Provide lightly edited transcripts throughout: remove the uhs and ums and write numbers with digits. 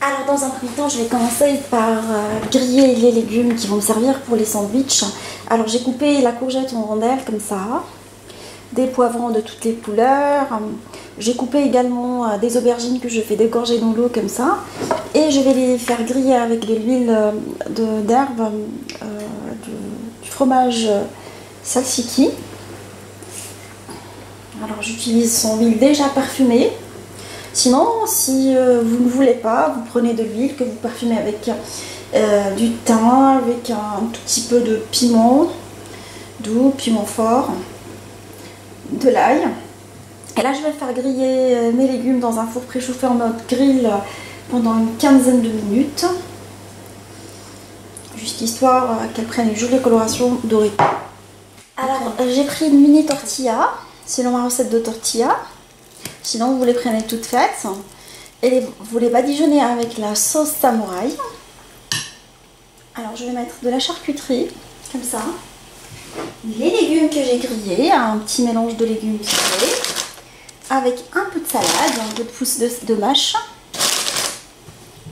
Alors dans un premier temps, je vais commencer par griller les légumes qui vont me servir pour les sandwichs. Alors j'ai coupé la courgette en rondelles comme ça, des poivrons de toutes les couleurs. J'ai coupé également des aubergines que je fais dégorger dans l'eau comme ça. Et je vais les faire griller avec de l'huile d'herbe, du fromage tzatziki. Alors j'utilise son huile déjà parfumée. Sinon, si vous ne voulez pas, vous prenez de l'huile que vous parfumez avec du thym, avec un tout petit peu de piment doux, piment fort, de l'ail. Et là, je vais faire griller mes légumes dans un four préchauffé en mode grill pendant une quinzaine de minutes. Juste histoire qu'elles prennent une jolie coloration dorée. Alors, j'ai pris une mini tortilla, selon ma recette de tortilla. Sinon, vous les prenez toutes faites et vous les badigeonnez avec la sauce samouraï. Alors, je vais mettre de la charcuterie, comme ça. Les légumes que j'ai grillés, un petit mélange de légumes grillés, avec un peu de salade, un peu de pousse de mâche.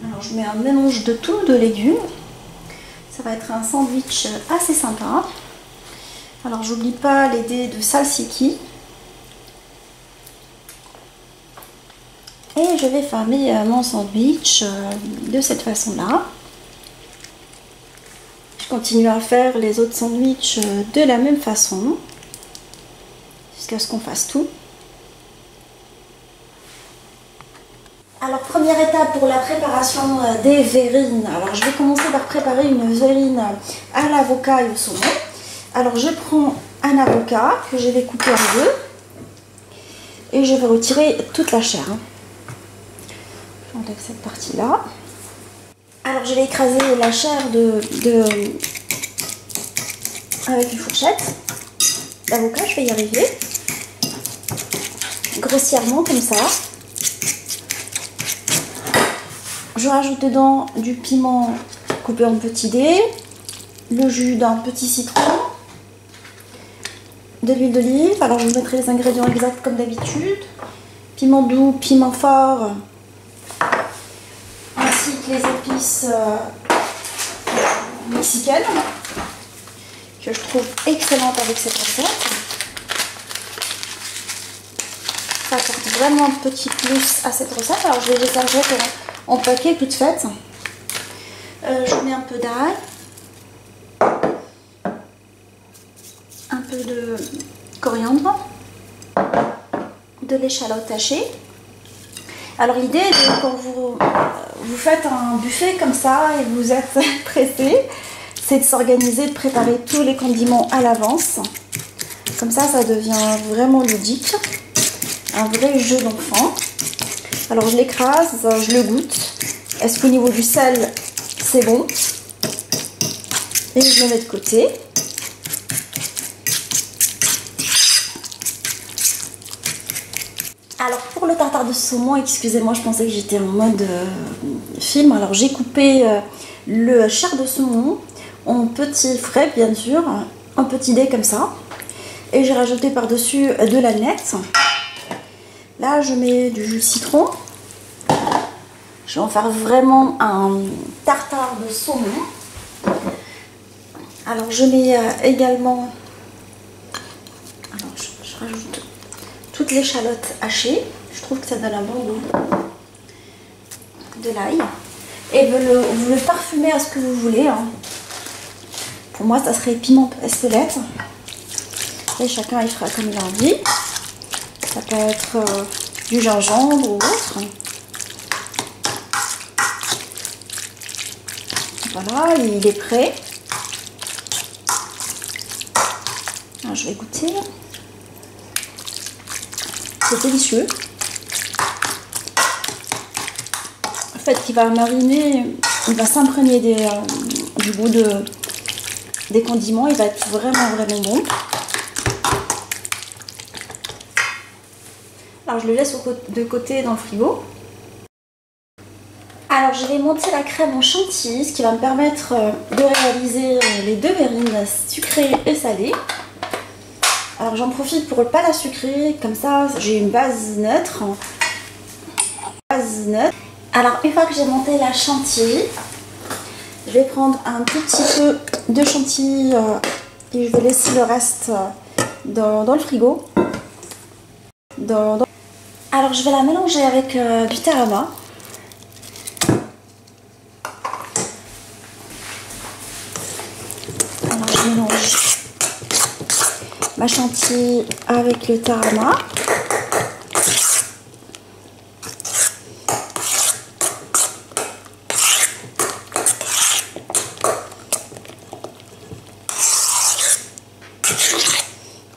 Alors, je mets un mélange de tout, de légumes. Ça va être un sandwich assez sympa. Alors, j'oublie pas les dés de tzatziki. Et je vais fermer mon sandwich de cette façon-là. Je continue à faire les autres sandwichs de la même façon, jusqu'à ce qu'on fasse tout. Alors, première étape pour la préparation des verrines. Alors, je vais commencer par préparer une verrine à l'avocat et au saumon. Alors, je prends un avocat que je vais couper en deux et je vais retirer toute la chair. J'enlève cette partie-là. Alors, je vais écraser la chair avec une fourchette d'avocat. Je vais y arriver. Grossièrement, comme ça. Je rajoute dedans du piment coupé en petits dés, le jus d'un petit citron, de l'huile d'olive. Alors, je vous mettrai les ingrédients exacts comme d'habitude. Piment doux, piment fort, ainsi que les épices mexicaines que je trouve excellentes avec cette recette. Ça apporte vraiment un petit plus à cette recette. Alors je vais les servir en paquet toutes faites. Je mets un peu d'ail, un peu de coriandre, de l'échalote hachée. Alors l'idée, quand vous faites un buffet comme ça et vous êtes pressé, c'est de s'organiser, de préparer tous les condiments à l'avance. Comme ça, ça devient vraiment ludique, un vrai jeu d'enfant. Alors je l'écrase, je le goûte. Est-ce qu'au niveau du sel, c'est bon? Et je le mets de côté. Alors pour le tartare de saumon, excusez-moi, je pensais que j'étais en mode film. Alors j'ai coupé le chair de saumon en petits frais, bien sûr, en petits dés comme ça. Et j'ai rajouté par-dessus de l'alnette. Là, je mets du jus de citron. Je vais en faire vraiment un tartare de saumon. Alors je mets également... Alors je rajoute toutes les échalotes hachées. Je trouve que ça donne un bon goût. De l'ail. Et vous le parfumez à ce que vous voulez. Hein. Pour moi, ça serait piment espelette. Et chacun il fera comme il a envie. Ça peut être du gingembre ou autre. Voilà, il est prêt. Alors, je vais goûter. C'est délicieux. En fait, il va mariner, il va s'imprégner du goût des condiments. Il va être vraiment, vraiment bon. Alors, je le laisse de côté dans le frigo. Alors, je vais monter la crème en chantilly, ce qui va me permettre de réaliser les deux verrines sucrées et salées. Alors, j'en profite pour pas la sucrer, comme ça j'ai une base neutre. Alors une fois que j'ai monté la chantilly, je vais prendre un tout petit peu de chantilly et je vais laisser le reste dans le frigo. Alors je vais la mélanger avec du tarama. Alors je mélange ma chantilly avec le tarama.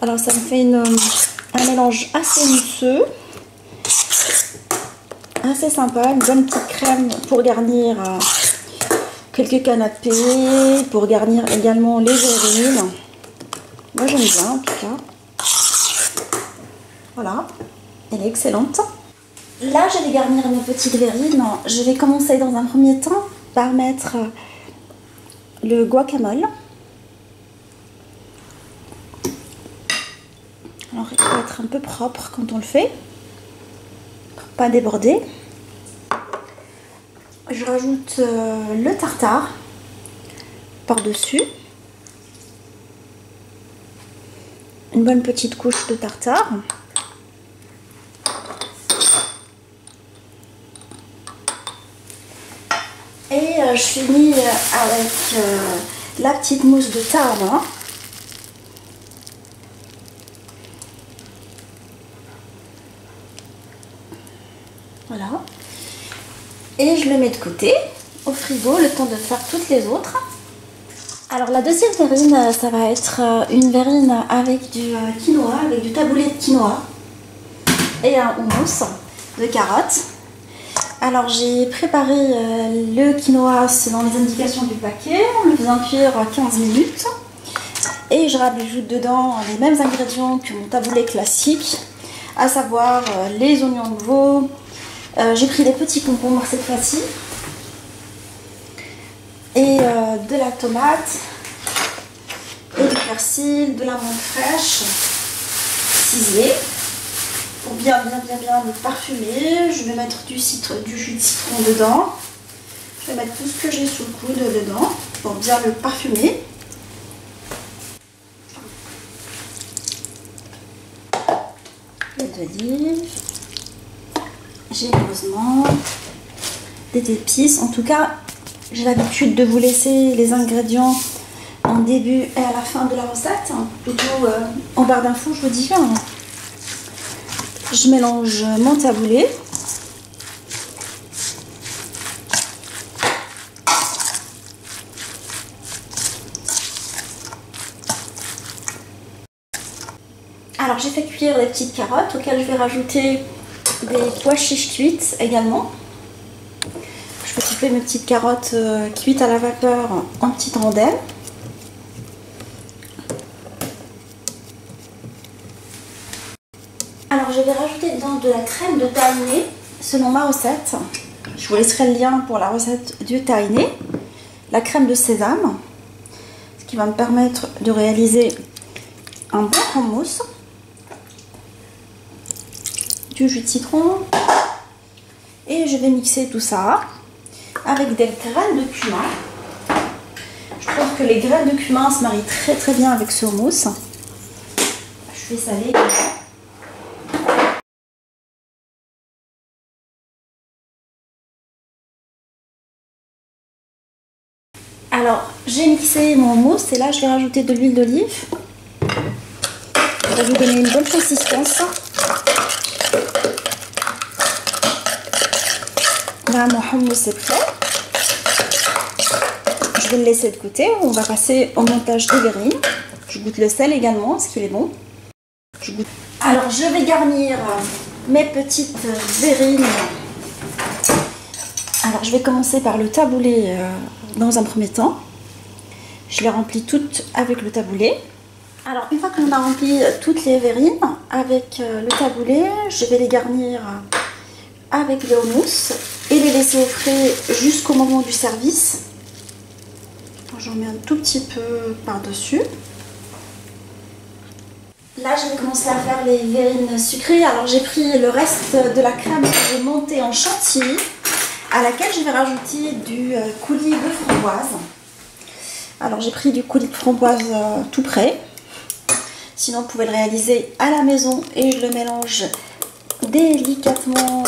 Alors ça me fait un mélange assez mousseux, assez sympa, une bonne petite crème pour garnir quelques canapés, pour garnir également les verrines. Moi j'aime bien en tout cas. Voilà, elle est excellente. Là je vais garnir mes petites verrines. Je vais commencer dans un premier temps par mettre le guacamole. Alors il faut être un peu propre quand on le fait, pour pas déborder. Je rajoute le tartare par-dessus. Une bonne petite couche de tartare. Et je finis avec la petite mousse de tarama. Voilà. Et je le mets de côté, au frigo, le temps de faire toutes les autres. Alors la deuxième verrine, ça va être une verrine avec du quinoa, avec du taboulé de quinoa et un houmous de carottes. Alors j'ai préparé le quinoa selon les indications du paquet, en le faisant cuire 15 minutes. Et je rajoute dedans les mêmes ingrédients que mon taboulé classique, à savoir les oignons nouveaux. J'ai pris des petits concombres cette fois-ci et de la tomate et du persil, de la menthe fraîche ciselée pour bien le parfumer. Je vais mettre du jus de citron dedans. Je vais mettre tout ce que j'ai sous le coude dedans pour bien le parfumer. L'huile d'olive. Généreusement des épices. En tout cas, j'ai l'habitude de vous laisser les ingrédients en début et à la fin de la recette, plutôt en barre d'infos, je vous dis. Je mélange mon taboulé. Alors j'ai fait cuire les petites carottes auxquelles je vais rajouter des pois chiches cuites également. Je vais couper mes petites carottes cuites à la vapeur en petites rondelles. Alors je vais rajouter dedans de la crème de tahini selon ma recette. Je vous laisserai le lien pour la recette du tahini. La crème de sésame, ce qui va me permettre de réaliser un bon hummus. Du jus de citron et je vais mixer tout ça avec des graines de cumin. Je trouve que les graines de cumin se marient très bien avec ce hummus. Je vais saler. Alors j'ai mixé mon hummus et là je vais rajouter de l'huile d'olive. Ça va lui donner une bonne consistance. Là, mon hummus est prêt. Je vais le laisser de côté. On va passer au montage des verrines. Je goûte le sel également, est-ce qu'il est bon? Alors, je vais garnir mes petites verrines. Alors, je vais commencer par le taboulé dans un premier temps. Je les remplis toutes avec le taboulé. Alors, une fois qu'on a rempli toutes les verrines avec le taboulé, je vais les garnir avec le hummus et les laisser au frais jusqu'au moment du service. J'en mets un tout petit peu par-dessus. Là, je vais commencer à faire les verrines sucrées. Alors, j'ai pris le reste de la crème que j'ai montée en chantilly à laquelle je vais rajouter du coulis de framboise. Alors j'ai pris du coulis de framboise tout prêt. Sinon vous pouvez le réaliser à la maison et je le mélange délicatement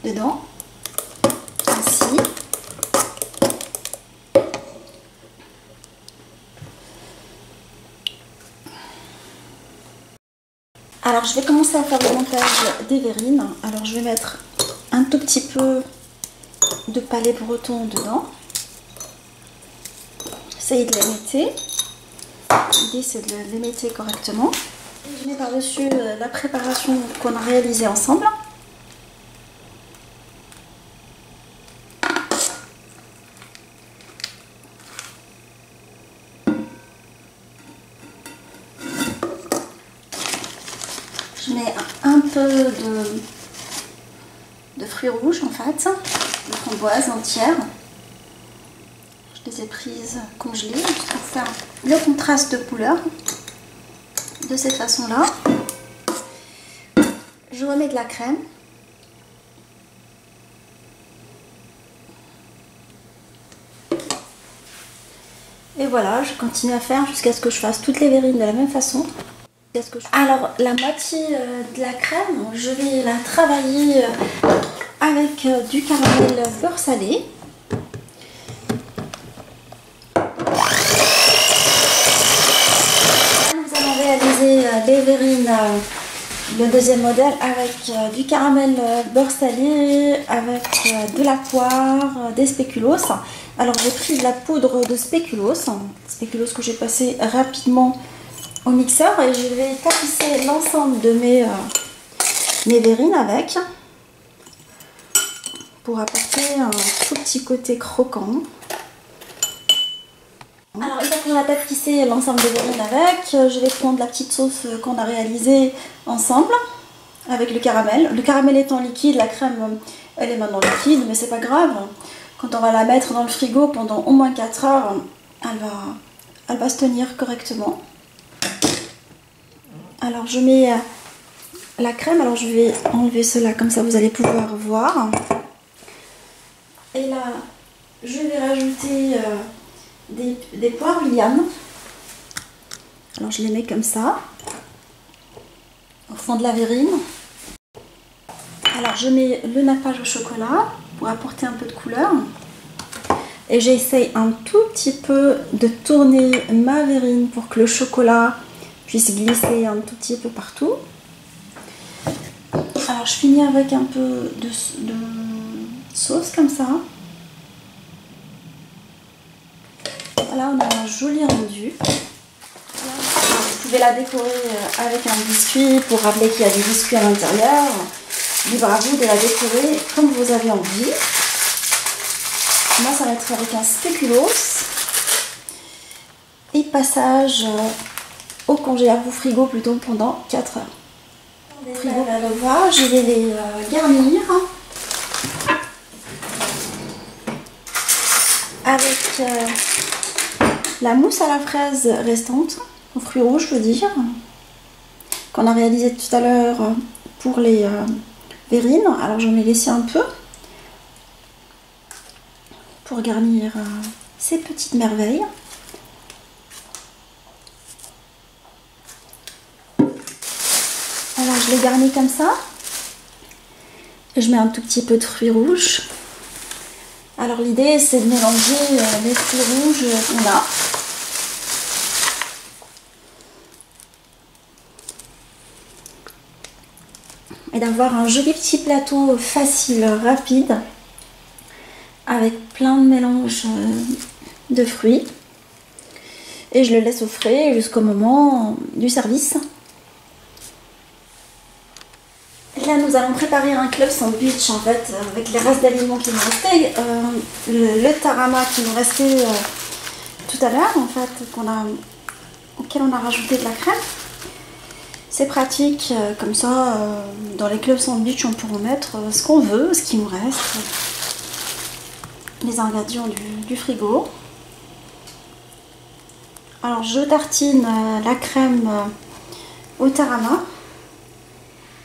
dedans. Ainsi. Alors je vais commencer à faire le montage des verrines. Alors je vais mettre un tout petit peu de palais breton dedans. Essayez de l'émietter. L'idée c'est de l'émietter correctement. Je mets par-dessus la préparation qu'on a réalisée ensemble. Je mets un peu de fruits rouges en fait, de framboises entières. Je les ai prises congelées juste pour faire le contraste de couleur. De cette façon-là. Je remets de la crème. Et voilà, je continue à faire jusqu'à ce que je fasse toutes les verrines de la même façon. Alors, la moitié de la crème, je vais la travailler avec du caramel beurre salé. Nous allons réaliser les verrines, le deuxième modèle, avec du caramel beurre salé, avec de la poire, des spéculoos. Alors, j'ai pris de la poudre de spéculoos que j'ai passé rapidement au mixeur et je vais tapisser l'ensemble de mes verrines avec pour apporter un tout petit côté croquant. Alors une fois qu'on a tapissé l'ensemble des verrines avec, je vais prendre la petite sauce qu'on a réalisée ensemble avec le caramel. Le caramel étant liquide, la crème elle est maintenant liquide, mais c'est pas grave. Quand on va la mettre dans le frigo pendant au moins 4 heures, elle va se tenir correctement. Alors je mets la crème, alors je vais enlever cela comme ça vous allez pouvoir voir. Et là je vais rajouter des poires William. Alors je les mets comme ça au fond de la verrine. Alors je mets le nappage au chocolat pour apporter un peu de couleur. Et j'essaye un tout petit peu de tourner ma verrine pour que le chocolat puisse glisser un tout petit peu partout. Alors je finis avec un peu de sauce comme ça. Voilà, on a un joli rendu. Vous pouvez la décorer avec un biscuit pour rappeler qu'il y a des biscuits à l'intérieur. Libre à vous de la décorer comme vous avez envie. Moi ça va être avec un spéculoos. Et passage au congélateur ou frigo plutôt pendant 4 heures. Frigo va le voir, je vais les garnir avec la mousse à la fraise restante, aux fruits rouges je veux dire, qu'on a réalisé tout à l'heure pour les verrines. Alors j'en ai laissé un peu pour garnir ces petites merveilles. Alors je les garnis comme ça. Je mets un tout petit peu de fruits rouges. Alors l'idée c'est de mélanger les fruits rouges qu'on a. Et d'avoir un joli petit plateau facile, rapide, avec plein de mélanges de fruits. Et je le laisse au frais jusqu'au moment du service. Là, nous allons préparer un club sandwich en fait, avec les restes d'aliments qui nous restaient, le tarama qui nous restait tout à l'heure en fait, auquel on a rajouté de la crème. C'est pratique, comme ça, dans les clubs sandwich, on pourra mettre ce qu'on veut, ce qui nous reste, les ingrédients du frigo. Alors, je tartine la crème au tarama,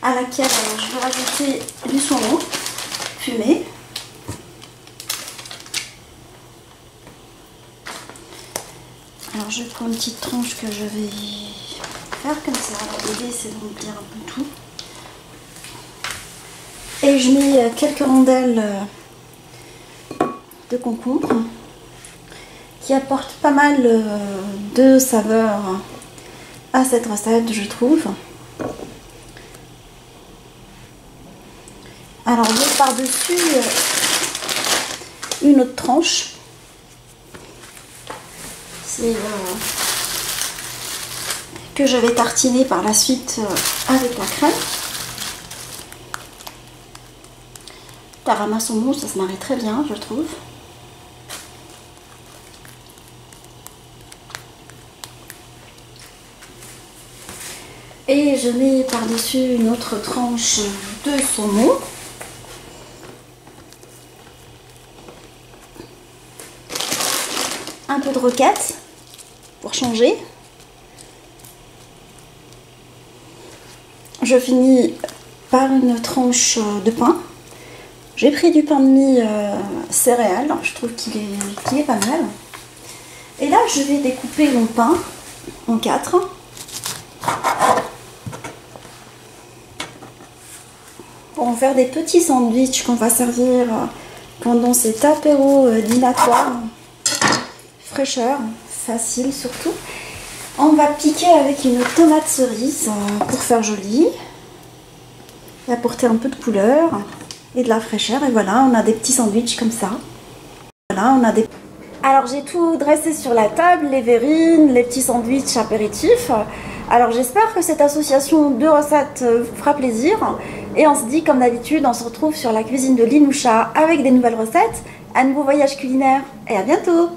à laquelle je vais rajouter du saumon fumé. Alors je prends une petite tranche que je vais faire comme ça. Alors l'idée c'est de remplir un peu tout. Et je mets quelques rondelles de concombre qui apportent pas mal de saveur à cette recette, je trouve. Alors je mets par-dessus une autre tranche. C'est que je vais tartiner par la suite avec la crème. Tarama saumon, ça se marie très bien, je trouve. Et je mets par-dessus une autre tranche de saumon. Un peu de roquette pour changer. Je finis par une tranche de pain. J'ai pris du pain de mie céréales, je trouve qu'il est pas mal. Et là, je vais découper mon pain en 4. Pour en faire des petits sandwichs qu'on va servir pendant cet apéro dînatoire. Fraîcheur, facile surtout. On va piquer avec une tomate cerise pour faire joli. Et apporter un peu de couleur. Et de la fraîcheur, et voilà, on a des petits sandwichs comme ça. Voilà, on a des... Alors j'ai tout dressé sur la table, les verrines, les petits sandwichs apéritifs. Alors j'espère que cette association de recettes vous fera plaisir. Et on se dit comme d'habitude, on se retrouve sur la cuisine de Linoucha avec des nouvelles recettes. Un nouveau voyage culinaire et à bientôt!